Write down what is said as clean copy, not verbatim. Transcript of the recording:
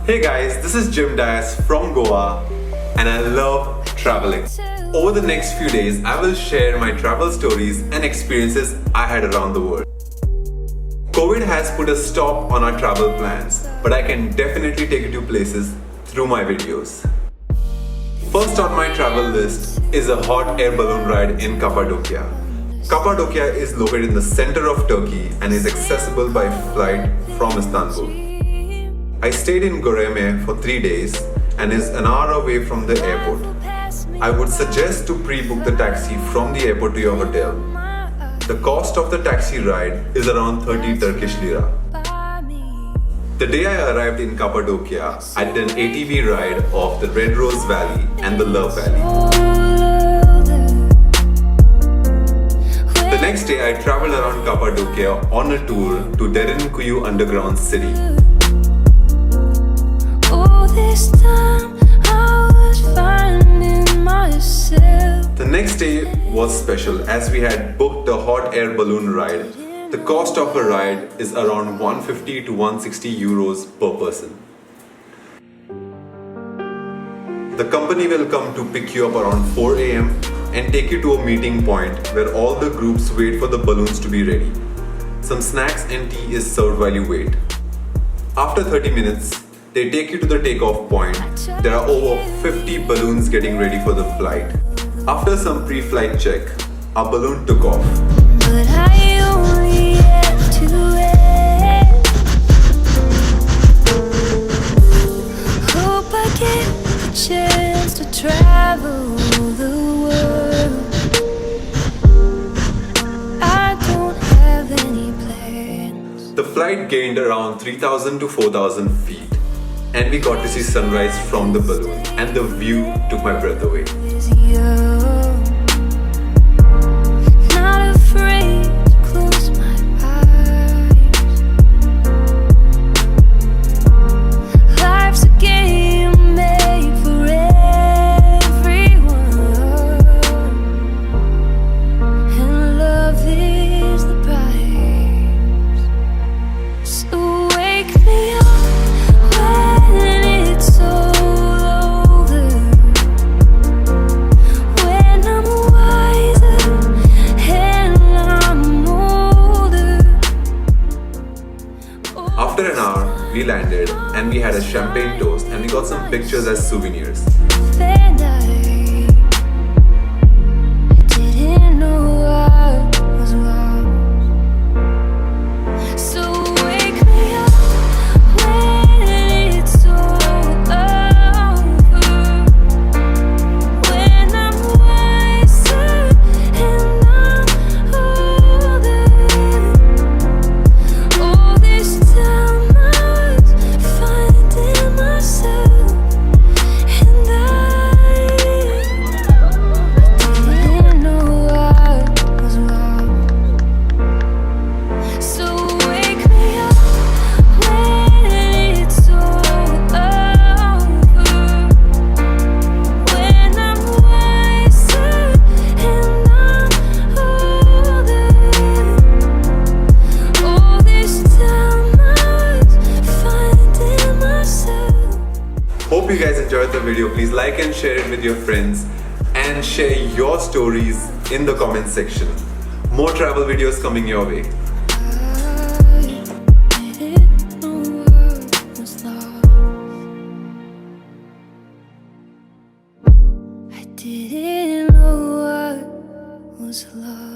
Hey guys, this is Jim Dias from Goa and I love traveling. Over the next few days, I will share my travel stories and experiences I had around the world. COVID has put a stop on our travel plans, but I can definitely take you to places through my videos. First on my travel list is a hot air balloon ride in Cappadocia. Cappadocia is located in the center of Turkey and is accessible by flight from Istanbul. I stayed in Göreme for 3 days and is an hour away from the airport. I would suggest to pre-book the taxi from the airport to your hotel. The cost of the taxi ride is around 30 Turkish lira. The day I arrived in Cappadocia, I did an ATV ride of the Red Rose Valley and the Love Valley. The next day I traveled around Cappadocia on a tour to Derinkuyu underground city. The next day was special as we had booked a hot air balloon ride. The cost of a ride is around 150 to 160 euros per person. The company will come to pick you up around 4 AM and take you to a meeting point where all the groups wait for the balloons to be ready. Some snacks and tea is served while you wait. After 30 minutes, they take you to the takeoff point. There are over 50 balloons getting ready for the flight. After some pre-flight check, our balloon took off. But I only had to wait. Hope I get the chance to travel the world. I don't have any plans. The flight gained around 3,000 to 4,000 feet and we got to see sunrise from the balloon and the view took my breath away. Not afraid to close my eyes. Life's a game made for everyone, and love is the prize. So wake me up when it's all over, when I'm wiser and I'm older. After an hour, we landed and we had a champagne toast and we got some pictures as souvenirs. And I didn't know I was lost. So wake me up when it's all over, when I'm wiser and I'm older. All this time I was finding myself, and I didn't know I was lost. So wake me up when it's all over, when I'm wiser and I'm older. All this time I was finding myself. Hope you guys enjoyed the video. Please like and share it with your friends and share your stories in the comment section. More travel videos coming your way. I didn't know I was lost. I didn't know I was lost.